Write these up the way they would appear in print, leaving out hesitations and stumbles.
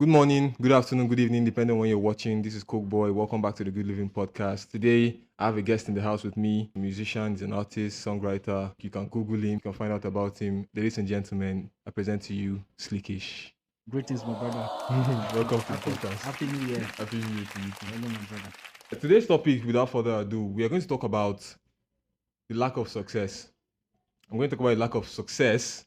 Good morning, good afternoon, good evening, depending on when you're watching. This is Coke Boy. Welcome back to the Good Living Podcast. Today, I have a guest in the house with me, a musician, he's an artist, songwriter. You can Google him, you can find out about him. Ladies and gentlemen, I present to you Slikish. Greetings, my brother. Welcome to the Happy, podcast. happy New Year. Happy New Year to you too. Hello, my brother. Today's topic, without further ado, we are going to talk about the lack of success. I'm going to talk about the lack of success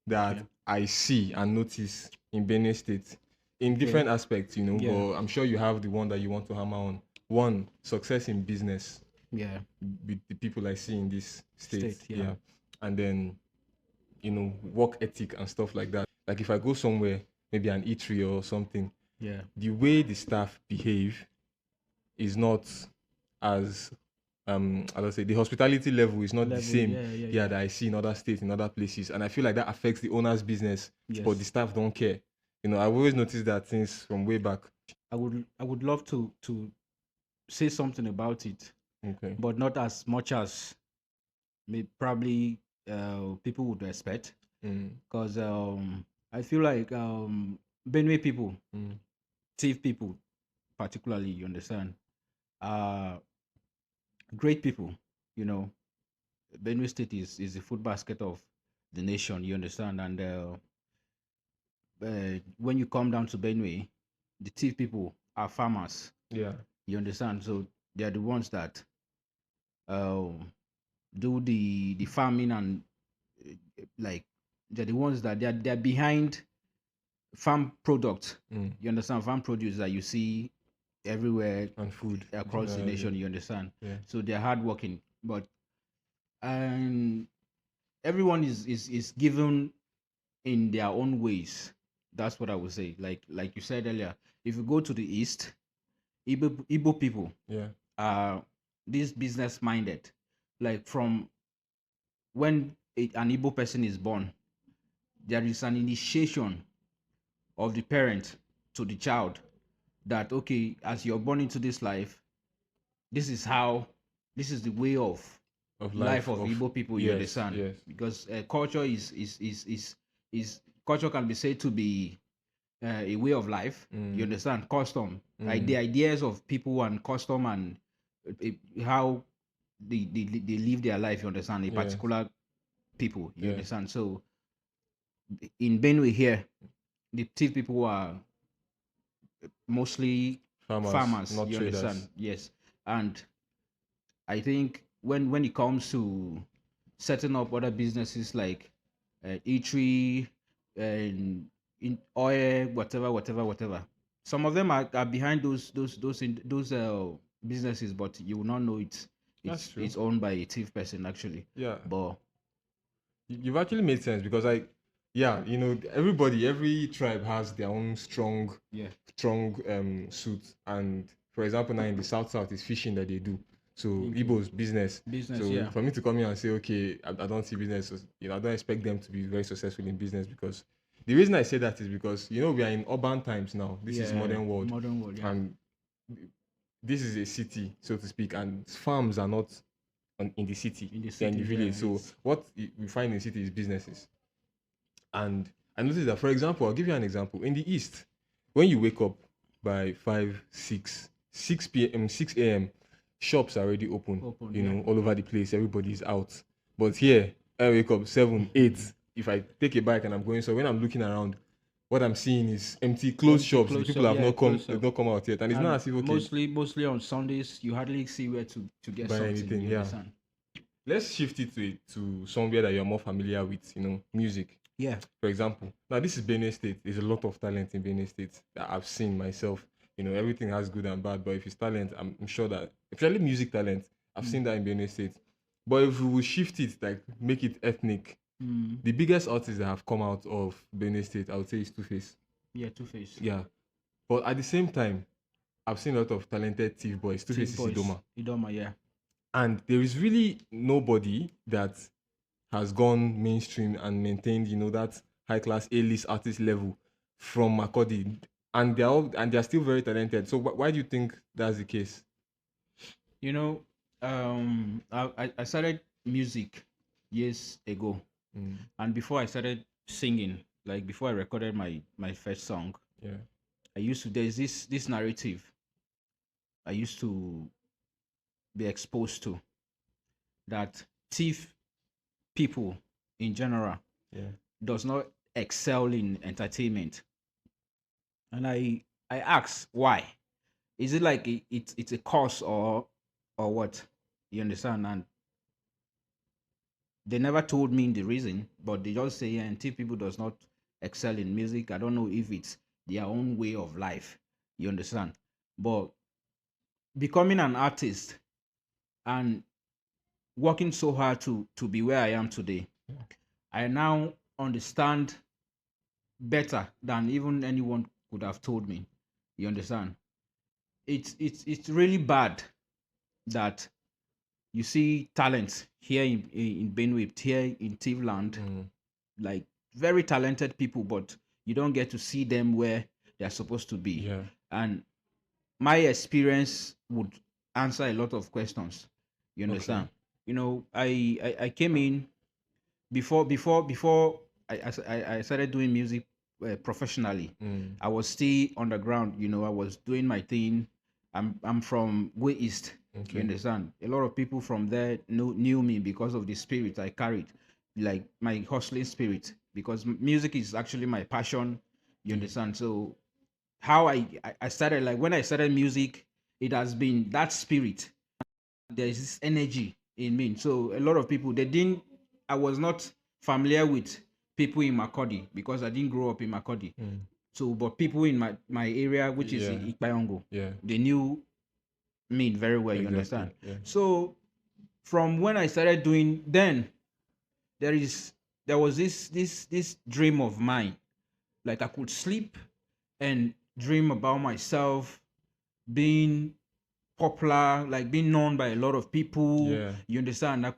that I see and notice in Benin State in different aspects, Yeah. but I'm sure you have the one that you want to hammer on. One, success in business Yeah. with the people I see in this state. Yeah. And then, work ethic and stuff like that. Like if I go somewhere, maybe an eatery or something, Yeah. the way the staff behave is not as as I say, the hospitality level is not the same Yeah. that I see in other states, in other places. And I feel like that affects the owner's business, Yes. but the staff don't care. I've always noticed that since from way back. I would love to say something about it, Okay. but not as much as probably people would expect. Because I feel like Benue people, thief people, particularly, you understand, are great people. Benue State is the food basket of the nation, you understand, and when you come down to Benue, the thief people are farmers. Yeah. You understand? So they are the ones that do the farming and like they're the ones that they're behind farm products. You understand? Farm produce that you see everywhere And food across the nation. You understand? Yeah. So they're hardworking, but everyone is given in their own ways. That's what I would say. Like you said earlier, if you go to the east, Igbo people Yeah. are this business minded. Like from when an Igbo person is born, there is an initiation of the parent to the child that okay, as you're born into this life, this is the way of life of Igbo people. You understand? Yes. Because culture is culture can be said to be a way of life. You understand? Custom, like the ideas of people and custom and how they live their life. You understand? A particular people. You understand? So in Benue here, the thief people are mostly farmers. Not You traders. understand? Yes, and I think when it comes to setting up other businesses like eatery and in oil, whatever. Some of them are behind those businesses, but you will not know it. That's true. It's owned by a thief person actually. Yeah. But You've actually made sense because every tribe has their own strong suit. And for example, now in the south, it's fishing that they do. So Igbo's business. So for me to come here and say, okay, I don't see business, I don't expect them to be very successful in business because the reason I say that is because we are in urban times now. This is modern world. yeah. And this is a city, so to speak, and farms are not in the city, they're in the village. So what we find in the city is businesses. And I noticed that, for example, I'll give you an example. In the east, when you wake up by 5, 6 p.m., 6 a.m., shops are already open, all over the place. Everybody's out. But here, I wake up 7, 8. If I take a bike and I'm going, so when I'm looking around, what I'm seeing is empty, closed shops. The people have not come out yet, and it's not as if mostly on Sundays you hardly see where to get buy something. anything. You understand? Let's shift it to somewhere that you're more familiar with, music. Yeah. For example, now this is Benin State. There's a lot of talent in Benin State that I've seen myself. Everything has good and bad, but if it's talent, I'm sure that, especially music talent, I've seen that in Benin State. But if we will shift it, like make it ethnic, the biggest artists that have come out of Benin State, I would say, is Two-Face. Yeah, Two-Face. Yeah. But at the same time, I've seen a lot of talented thief boys. Two-Face is Idoma, yeah. And there is really nobody that has gone mainstream and maintained, that high class A-list artist level from Makodi, and they're still very talented. So why do you think that's the case? I started music years ago, and before I started singing, like before I recorded my first song, there's this narrative I used to be exposed to, that thief people in general Yeah. does not excel in entertainment. And I ask why. Is it like it's a cause, or what? You understand? And they never told me the reason, but they just say, yeah, and thief people does not excel in music. I don't know if it's their own way of life. You understand? But becoming an artist and working so hard to be where I am today, I now understand better than even anyone could have told me. You understand? It's really bad that you see talents here in Benue, here in Tivland, like very talented people, but you don't get to see them where they're supposed to be. Yeah. And my experience would answer a lot of questions. You understand? Okay. You know, I came in before I started doing music professionally. I was still underground. You know, I was doing my thing. I'm from Way East. You understand? A lot of people from there knew me because of the spirit I carried, like my hustling spirit. Because music is actually my passion. You understand? So how I started, like when I started music, it has been that spirit. There's this energy in me. So a lot of people, I was not familiar with people in Makodi because I didn't grow up in Makodi. So, but people in my area, which is Ikpayongo, they knew me very well. You understand? Yeah. So from when I started doing, then there was this dream of mine. Like I could sleep and dream about myself being popular, like being known by a lot of people. Yeah. You understand? I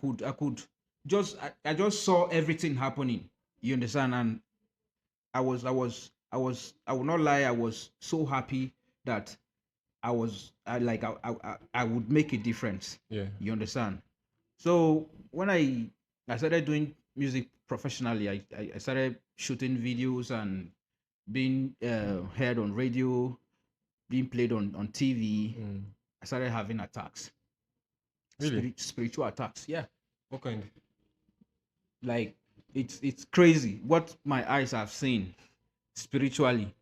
just saw everything happening. You understand? And I will not lie, I was so happy that I would make a difference. Yeah. You understand? So when I started doing music professionally, I started shooting videos and being heard on radio, being played on TV. I started having attacks. Really? Spiritual attacks. Yeah. What kind? Like it's crazy what my eyes have seen spiritually.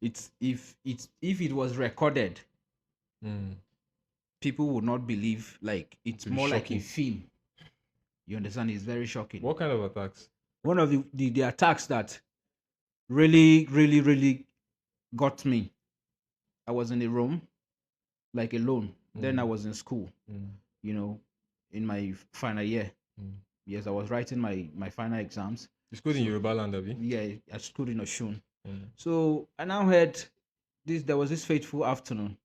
It's if it was recorded, people would not believe. Like it's To be more like a shocking. film. You understand? It's very shocking. What kind of attacks? One of the attacks that really got me. I was in a room, like alone. Then I was in school, you know, in my final year. Yes, I was writing my final exams. You schooled in Yoruba land, Abi? Yeah, I schooled in Oshun. So I now heard this. There was this fateful afternoon.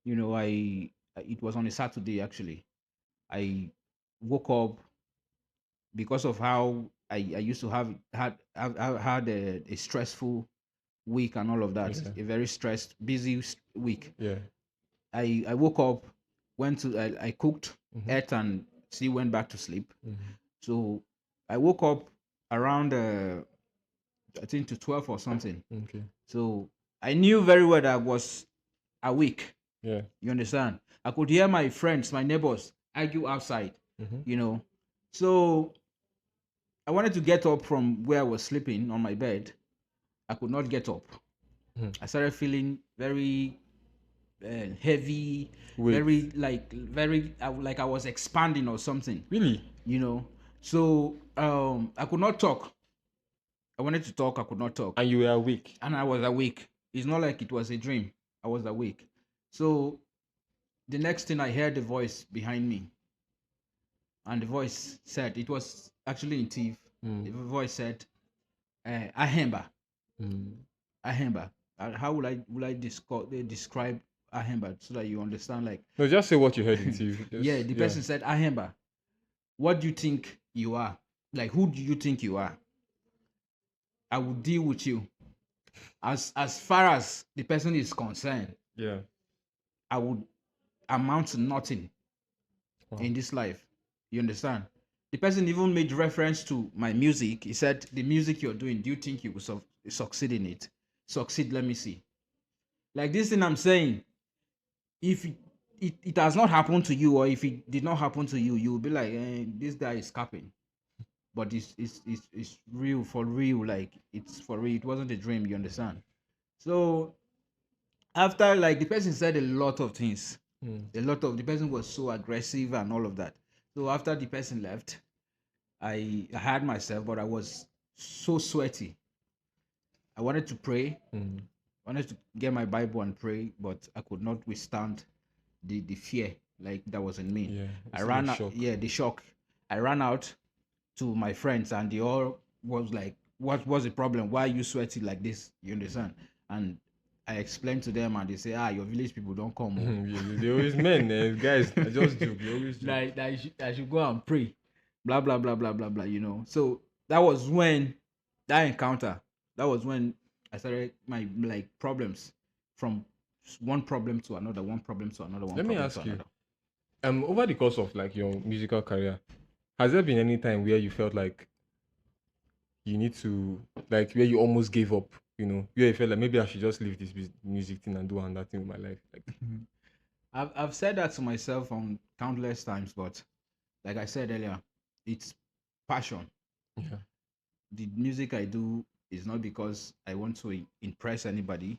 You know, it was on a Saturday actually. I woke up because of how I used to have had a stressful week and all of that. Yeah. A very stressed, busy week. Yeah. I woke up, I cooked, ate, and still went back to sleep. So I woke up around I think to 12 or something. Okay. So I knew very well that I was awake. Yeah. You understand? I could hear my friends, my neighbors argue outside. You know, so I wanted to get up from where I was sleeping on my bed. I could not get up. I started feeling very heavy, Wait. very like I was expanding or something. Really? You know, so I could not talk. I wanted to talk, I could not talk, And you were awake? and I was awake. It's not like it was a dream. I was awake. So the next thing I heard the voice behind me, and the voice said, it was actually in Tiv. The voice said, "Ahemba, Ahemba." How will I describe Ahemba so that you understand? Like, No, just say what you heard in TV. yeah, the person said, "Ahemba, what do you think you are? Like, who do you think you are? I will deal with you. As far as the person is concerned, Yeah. I would amount to nothing in this life." You understand? The person even made reference to my music. He said, "The music you're doing, do you think you will succeed in it? Succeed, let me see." Like this thing I'm saying, if it has not happened to you, or if it did not happen to you, you'll be like, this guy is capping. But it's real, for real. Like it's for real. It wasn't a dream. You understand? So after, like, the person said a lot of things, the person was so aggressive and all of that. So after the person left, I had myself, but I was so sweaty. I wanted to pray, wanted to get my Bible and pray, but I could not withstand the fear like that was in me. Yeah, I it's ran like out, shock. yeah, the shock. I ran out to my friends, and they all was like, "What was the problem? Why are you sweating like this?" You understand? And I explained to them, and they say, "Your village people don't come." Oh." Yeah, they always men, guys. I just joke. They always joke. Like I should go and pray, blah blah blah blah blah blah. So that was when that encounter. That was when I started my, like, problems, from one problem to another, one problem to another, one Let me problem to ask you, another. over the course of like your musical career, has there been any time where you felt like you need to, like, where you almost gave up? Where you felt like maybe I should just leave this music thing and do another thing with my life. Like, I've said that to myself on countless times, but like I said earlier, it's passion. yeah, The music I do is not because I want to impress anybody.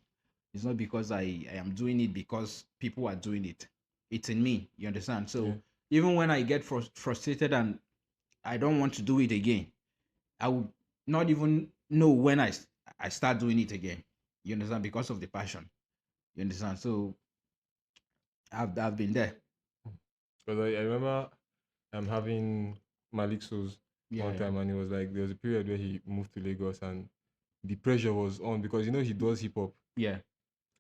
It's not because I am doing it because people are doing it. It's in me. You understand? So Yeah. even when I get frustrated and I don't want to do it again, I would not even know when I start doing it again. You understand? Because of the passion. You understand? So I've been there. because I remember having Malik Souls one Yeah. time, and it was like there was a period where he moved to Lagos, and the pressure was on because he does hip hop. Yeah.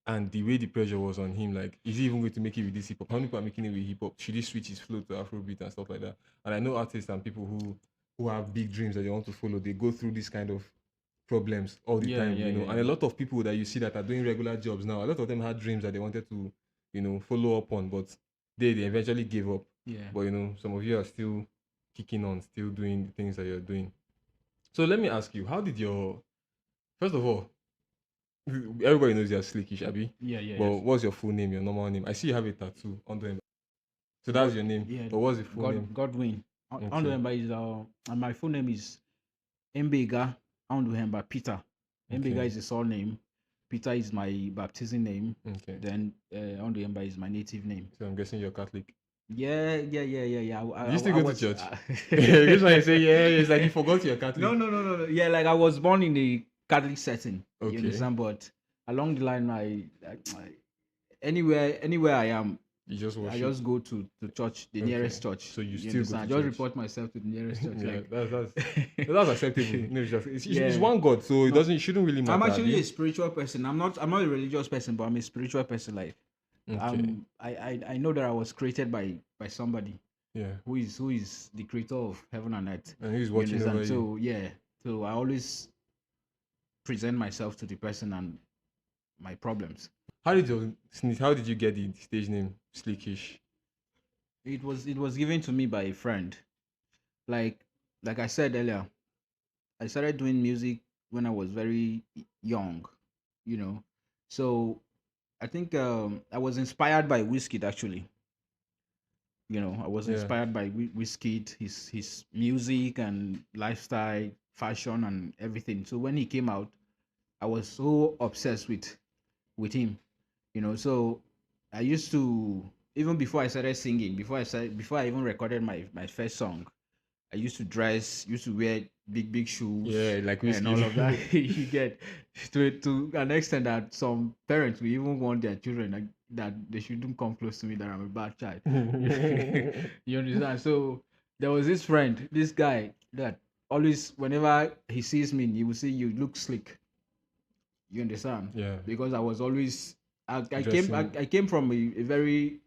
And the way the pressure was on him, like, is he even going to make it with this hip hop? How many people are making it with hip hop? Should he switch his flow to Afrobeat and stuff like that? And I know artists and people who have big dreams that they want to follow, they go through this kind of problems all the Yeah, time, yeah, yeah, And a yeah. lot of people that you see that are doing regular jobs now, a lot of them had dreams that they wanted to, follow up on, but they eventually gave up. Yeah. But some of you are still kicking on, still doing the things that you're doing. So let me ask you, how did your first of all, everybody knows you're Slikish, Abby. Yeah, yeah, But yes. what's your full name, your normal name? I see you have a tattoo on the. So that's God, your name. yeah, But what's the full name? Godwin. Okay. Onduhemba is and my full name is Mbega Onduhemba Peter. Mbega Okay. is the surname. Peter is my baptism name. Okay. Then Onduhemba is my native name. So I'm guessing you're Catholic. Yeah, yeah, yeah, yeah, yeah. Do you still go to was. church? Just when I say yeah, it's like you forgot you're Catholic. No, no, no, no, no. Yeah, like I was born in a Catholic setting. Okay. You understand? But along the line, I anywhere I am, You just I worship. just go to church, the nearest church. So you still understand? go I to just church. report myself to the nearest church. Yeah, Like that's acceptable. No, it's Yeah. one God, so it No. shouldn't really matter. I'm actually Abi? a spiritual person. I'm not a religious person, but I'm a spiritual person. Like Okay. I know that I was created by somebody Yeah. who is the creator of heaven and earth. And he's You watching understand? over you. So yeah. So I always present myself to the person and my problems. How did you get the stage name Slikish? It was given to me by a friend. Like I said earlier, I started doing music when I was very young, you know. So I think I was inspired by Wizkid actually. I was Yeah. inspired by Wizkid, his music and lifestyle, fashion and everything. So when he came out, I was so obsessed with him. So I used to, even before I started singing, before I even recorded my first song, I used to wear big shoes, Yeah, like and all of Wizkid. that. You get to an extent that some parents will even want their children, like, that they shouldn't come close to me, that I'm a bad child. You understand? So there was this friend, this guy that always, whenever he sees me, he will say, "You look slick." You understand? Yeah. Because I was always Dressing. I came from a very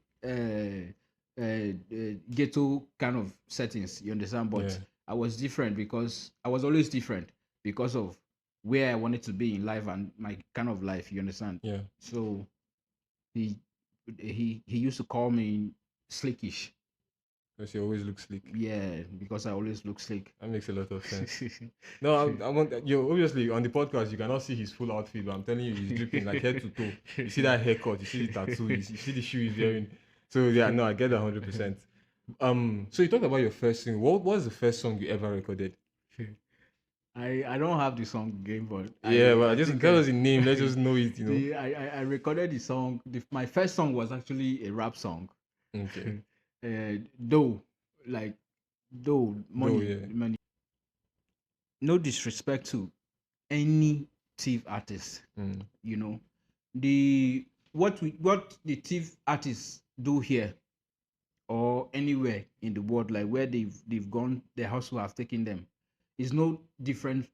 ghetto kind of settings. You understand? But Yeah. I was different because I was always different because of where I wanted to be in life and my kind of life. You understand? Yeah. So he used to call me Slikish. Because you always look slick. Yeah, because I always look slick. That makes a lot of sense. No, I want you obviously on the podcast you cannot see his full outfit, but I'm telling you, he's dripping like head to toe. You see that haircut, you see the tattoo, you see the shoe he's wearing. So yeah, no, I get that 100%. So you talked about your first thing. What was the first song you ever recorded? I don't have the song game, but Yeah, well, I just think tell us the name. Let's just know it. I recorded the song. My first song was actually a rap song. Okay. Though, like, money, yeah. money. No disrespect to any thief artist. You know, what the thief artists do here or anywhere in the world, like where they've gone, their hustle have taken them, is no different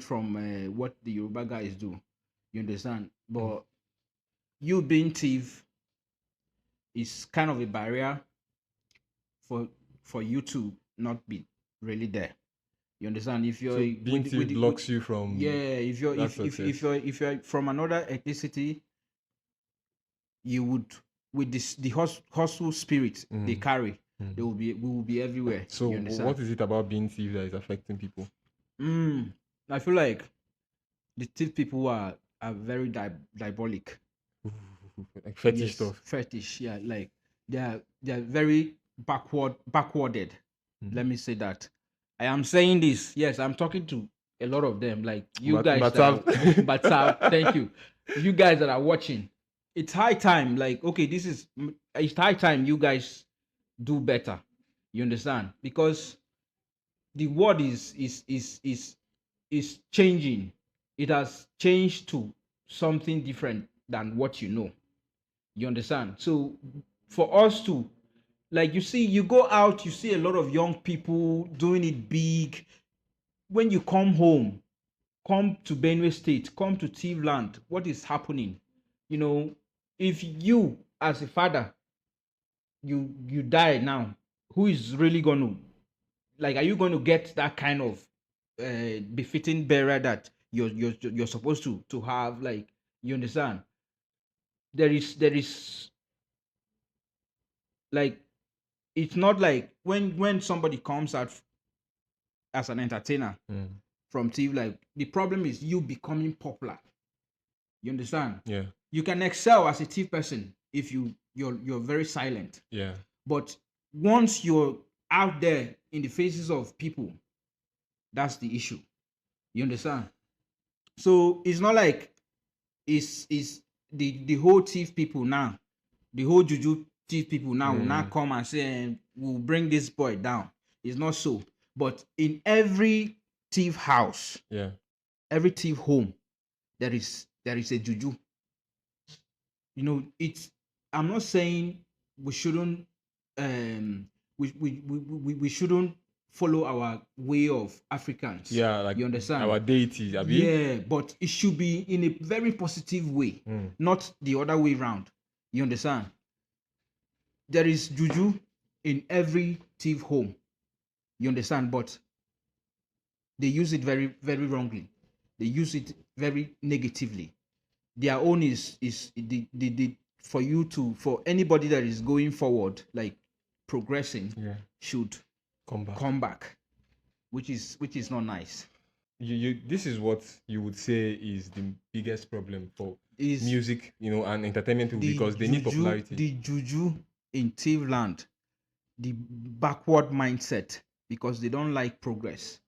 from what the Yoruba guys do. You understand? But you being thief is kind of a barrier for you to not be really there. You understand? If you're So being thief blocks you from if you're if you're from another ethnicity, you would with this the hustle spirit they carry, we will be everywhere. So what is it about being thief that is affecting people? I feel like the thief people are very diabolic. Like fetish stuff. Fetish, yeah, like they're very backwarded. Let me say that. I am saying this. Yes, I'm talking to a lot of them. Like you guys, thank you. You guys that are watching, it's high time. Like, okay, it's high time you guys do better. You understand? Because the world is changing. It has changed to something different than what you know. You understand? So for us to, like, you see, you go out, you see a lot of young people doing it big. When you come home, come to Benue State, come to Tivland, what is happening? You know, if you as a father, you die now, who is really going to, like, are you going to get that kind of befitting burial that you're supposed to have? Like, you understand? There is like, it's not like when somebody comes out as an entertainer from TV, like, the problem is you becoming popular. You understand? Yeah. You can excel as a TV person if you're very silent. Yeah. But once you're out there in the faces of people, that's the issue. You understand? So it's not like it's the whole thief people now, the whole juju thief people now will not come and say we'll bring this boy down. It's not so. But in every thief house, every thief home, there is a juju. You know, I'm not saying we shouldn't we shouldn't follow our way of Africans. Yeah, like you understand our deity. Yeah, but it should be in a very positive way, not the other way around. You understand? There is juju in every thief home. You understand? But they use it very, very wrongly. They use it very negatively. Their own is the for anybody that is going forward, like progressing, should come back, which is not nice. This is what you would say is the biggest problem for music, and entertainment people, because they need popularity. The juju in Tivland, the backward mindset, because they don't like progress.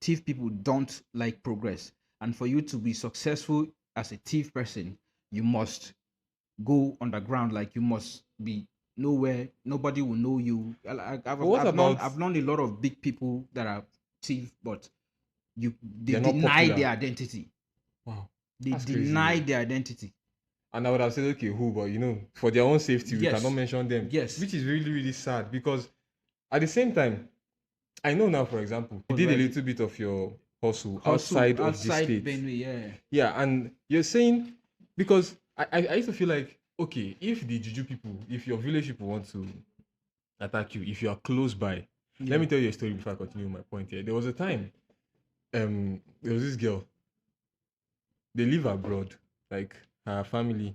Thief people don't like progress. And for you to be successful as a thief person, you must go underground. Like, you must be nowhere. Nobody will know you. I've known a lot of big people that are thief, but they deny their identity. Wow. They deny their identity. And I would have said, okay, who? But for their own safety, we cannot mention them. Yes. Which is really, really sad, because at the same time, I know now, for example, you did a little bit of your hustle outside of the state. Benue, yeah, and you're saying, because I used to feel like, okay, if the juju people, if your village people want to attack you, if you are close by, let me tell you a story before I continue my point here. There was a time, there was this girl, they live abroad, like her family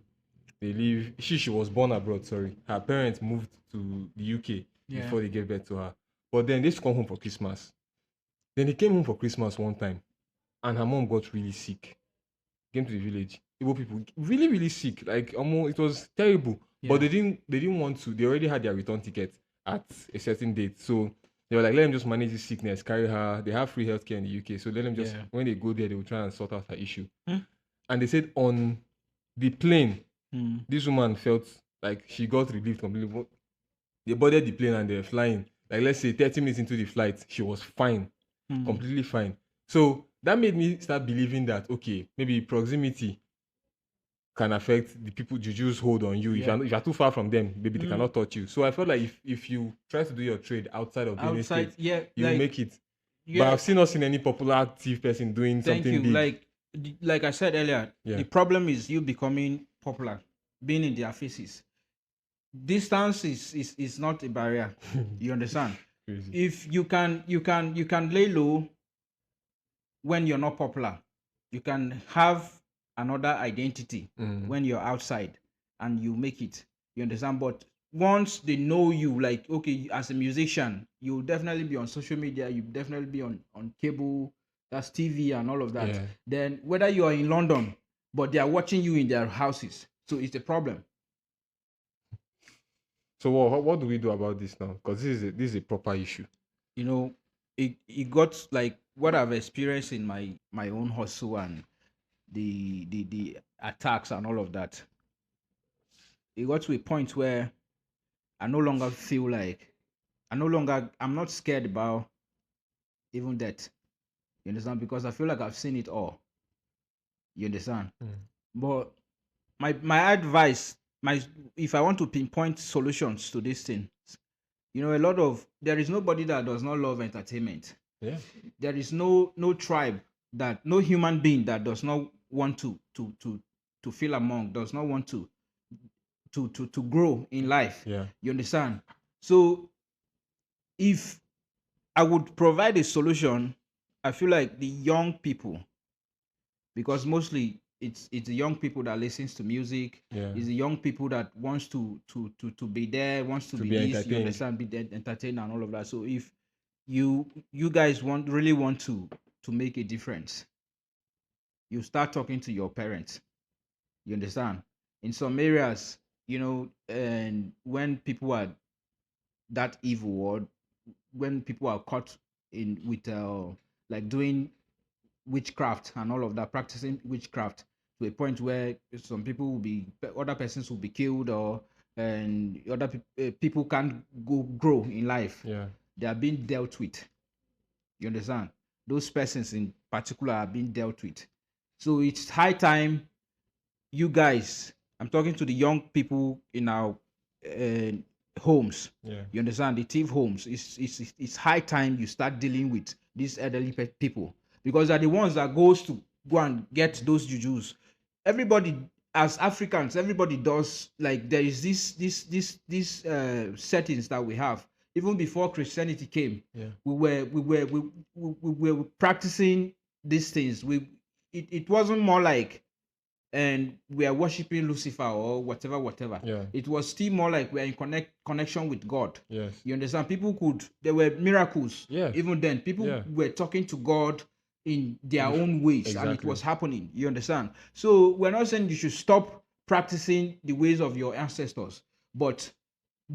They live. She was born abroad. Sorry, her parents moved to the UK Yeah. before they gave birth to her. But then they used to come home for Christmas. Then they came home for Christmas one time, and her mom got really sick. Came to the village. Igbo people really, really sick. Like almost, it was terrible. Yeah. But they didn't want to. They already had their return ticket at a certain date. So they were like, let them just manage this sickness, carry her. They have free healthcare in the UK. So let them just, Yeah. when they go there, they will try and sort out her issue. Hmm. And they said on the plane, Hmm. this woman felt like she got relieved completely. They boarded the plane and they're flying. Like, let's say 30 minutes into the flight, she was fine, Hmm. completely fine. So that made me start believing that, okay, maybe proximity can affect the people jujus hold on you. Yeah. If you're too far from them, maybe they Mm. cannot touch you. So I felt like if you try to do your trade outside of Benin Outside, State, yeah, you will like, make it. But yeah. I've not seen any popular active person doing Thank something you. big. Like I said earlier, Yeah. the problem is you becoming popular, being in their faces. Distance is not a barrier. You understand? Crazy. If you can lay low when you're not popular. You can have another identity when you're outside and you make it. You understand? But once they know you, like, okay, as a musician, you'll definitely be on social media, you'll definitely be on cable, that's TV and all of that. Yeah. Then whether you are in London, but they are watching you in their houses. So it's a problem. So what do we do about this now? Because this is a proper issue. You know, it got like what I've experienced in my own hustle and the attacks and all of that. It got to a point where I no longer feel like I'm not scared about even that. You understand? Because I feel like I've seen it all. You understand? But my advice, if I want to pinpoint solutions to this thing, there is nobody that does not love entertainment. Yeah. There is no tribe, that no human being that does not want to feel among, does not want to grow in life. Yeah. You understand? So if I would provide a solution, I feel like the young people, because mostly it's the young people that listens to music. Yeah. It's the young people that wants to be there, wants to be this, you entertained. understand, be there, entertained and all of that. So if you guys really want to make a difference, you start talking to your parents. You understand? In some areas, and when people are that evil, or when people are caught in with like doing witchcraft and all of that, practicing witchcraft to a point where some people will be, other persons will be killed, or and other people can't grow in life. Yeah. They are being dealt with. You understand? Those persons in particular are being dealt with. So it's high time you guys, I'm talking to the young people in our uh, homes. Yeah. You understand? The thief homes. It's high time you start dealing with these elderly people, because they're the ones that goes to go and get those jujus. Everybody, as Africans, everybody does, like, there is this settings that we have. Even before Christianity came, Yeah. we were practicing these things. It wasn't more like, and we are worshiping Lucifer or whatever. Yeah. It was still more like we are in connection with God. Yes. You understand? There were miracles. Yes. Even then, people were talking to God in their own ways, and it was happening. You understand? So we're not saying you should stop practicing the ways of your ancestors, but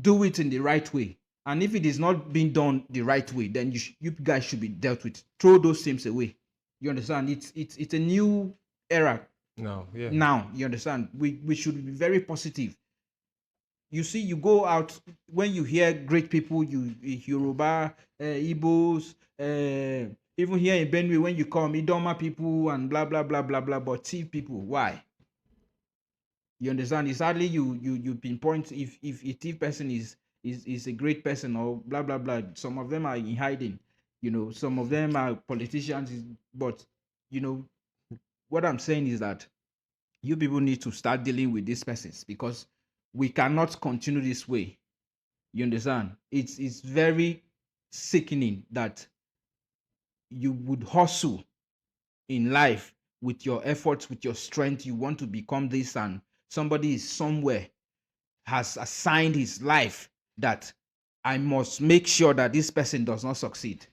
do it in the right way. And if it is not being done the right way, then you guys should be dealt with. Throw those things away. You understand? It's a new era. Now, yeah. Now, you understand? We should be very positive. You see, you go out, when you hear great people, Yoruba, Igbos, even here in Benue, when you come, Idoma people and blah blah blah blah blah, but Tiv people, why? You understand? It's hardly you pinpoint if a Tiv person is a great person or blah blah blah. Some of them are in hiding. Some of them are politicians, but what I'm saying is that you people need to start dealing with these persons, because we cannot continue this way. You understand? It's very sickening that you would hustle in life with your efforts, with your strength. You want to become this, and somebody is somewhere has assigned his life that I must make sure that this person does not succeed.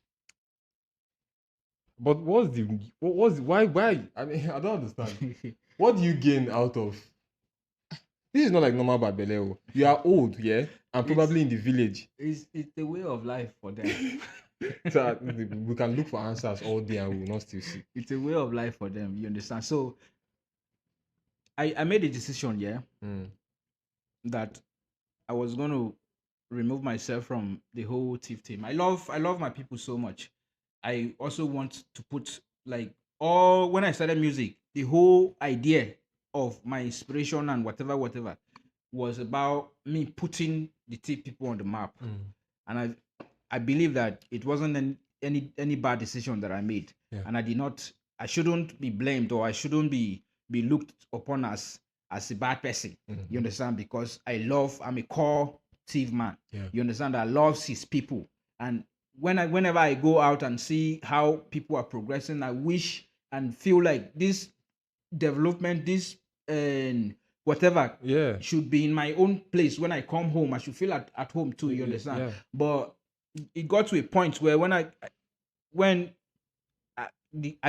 But why? I mean, I don't understand. What do you gain out of this? Is not like normal Babeleo. You are old, yeah, and probably in the village. It's the way of life for them. So we can look for answers all day and we will not still see. It's a way of life for them. You understand? So I made a decision, yeah, that I was going to remove myself from the whole TIFF team. I love my people so much. I also want to put like all when I started music, the whole idea of my inspiration and whatever was about me putting the TIFF people on the map. And I believe that it wasn't any bad decision that I made. Yeah. And I shouldn't be blamed, or I shouldn't be looked upon as a bad person. You understand? Because I'm a core TIFF man. Yeah. You understand? That loves his people. And whenever I go out and see how people are progressing, I wish and feel like this development, this whatever, should be in my own place. When I come home, I should feel at home too. You understand? Yeah. But it got to a point where when I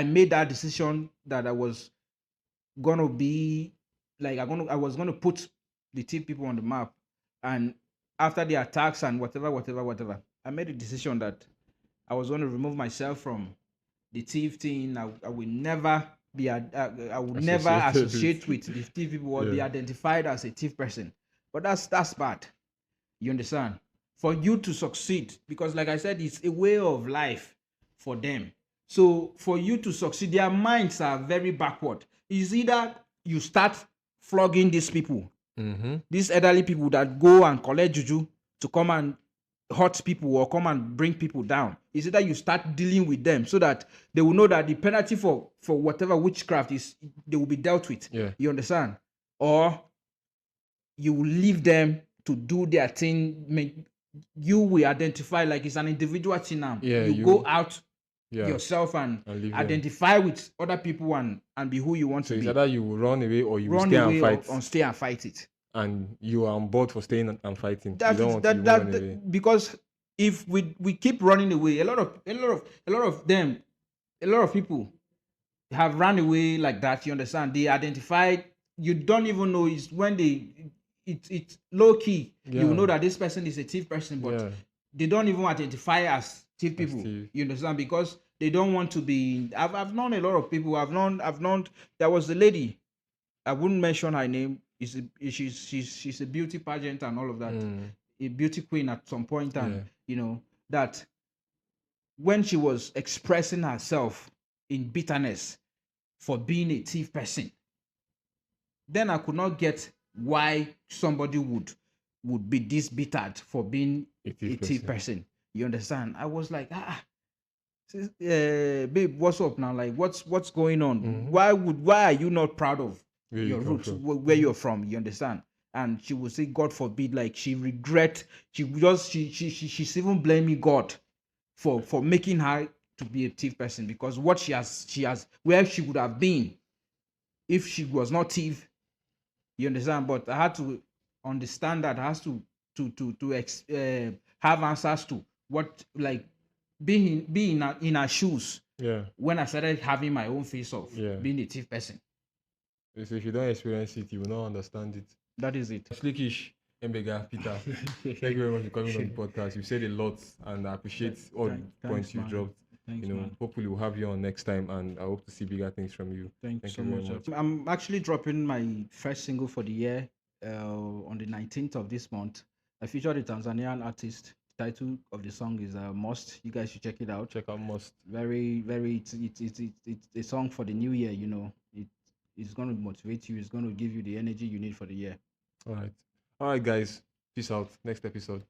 made that decision that I was gonna be like I was gonna put the TIFF people on the map, and after the attacks and whatever, I made a decision that I was gonna remove myself from the TIFF thing. I will never be I would never associate with the TIFF people or be identified as a TIFF person. But that's bad. You understand? For you to succeed, because like I said, it's a way of life for them. So for you to succeed, their minds are very backward. It's either you start flogging these people, these elderly people that go and collect juju to come and hurt people or come and bring people down. It's either you start dealing with them so that they will know that the penalty for whatever witchcraft is, they will be dealt with. Yeah. You understand? Or you will leave them to do their thing. You will identify like it's an individual thing now. Yeah, you go out yourself and identify with other people and be who you want to be. So it's either you will run away or you will stay and fight. Or stay and fight it. And you are on board for staying and fighting. Because if we keep running away, a lot of people have run away like that. You understand? They identified. You don't even know it's when it's low key. Yeah. You know that this person is a TIFF person, but they don't even identify as TIFF people. You understand? Because they don't want to be. I've known a lot of people. I've known. There was a lady. I wouldn't mention her name. She's a beauty pageant and all of that. A beauty queen at some point, and you know that when she was expressing herself in bitterness for being a TIFF person, then I could not get why somebody would be this bittered for being a TIFF person. You understand? I was like, babe, what's up now? Like, what's going on? Why are you not proud of your roots, where you're from? You understand? And she would say, God forbid, like she's even blaming God for making her to be a TIFF person, because what she has where she would have been if she was not TIFF. You understand? But I had to understand that I has to have answers to what, like, being in her shoes. Yeah. When I started having my own face of being a TIFF person. So if you don't experience it, you will not understand it. That is it. Slikish, Mbega, Peter, thank you very much for coming on the podcast. You said a lot, and I appreciate all the points you dropped. Thanks, hopefully we'll have you on next time, and I hope to see bigger things from you. Thank you so much. I'm actually dropping my first single for the year on the 19th of this month. I featured a Tanzanian artist. The title of the song is Must. You guys should check it out. Check out Must. Very, very. It's a song for the new year. You know, it's going to motivate you. It's going to give you the energy you need for the year. All right, guys. Peace out. Next episode.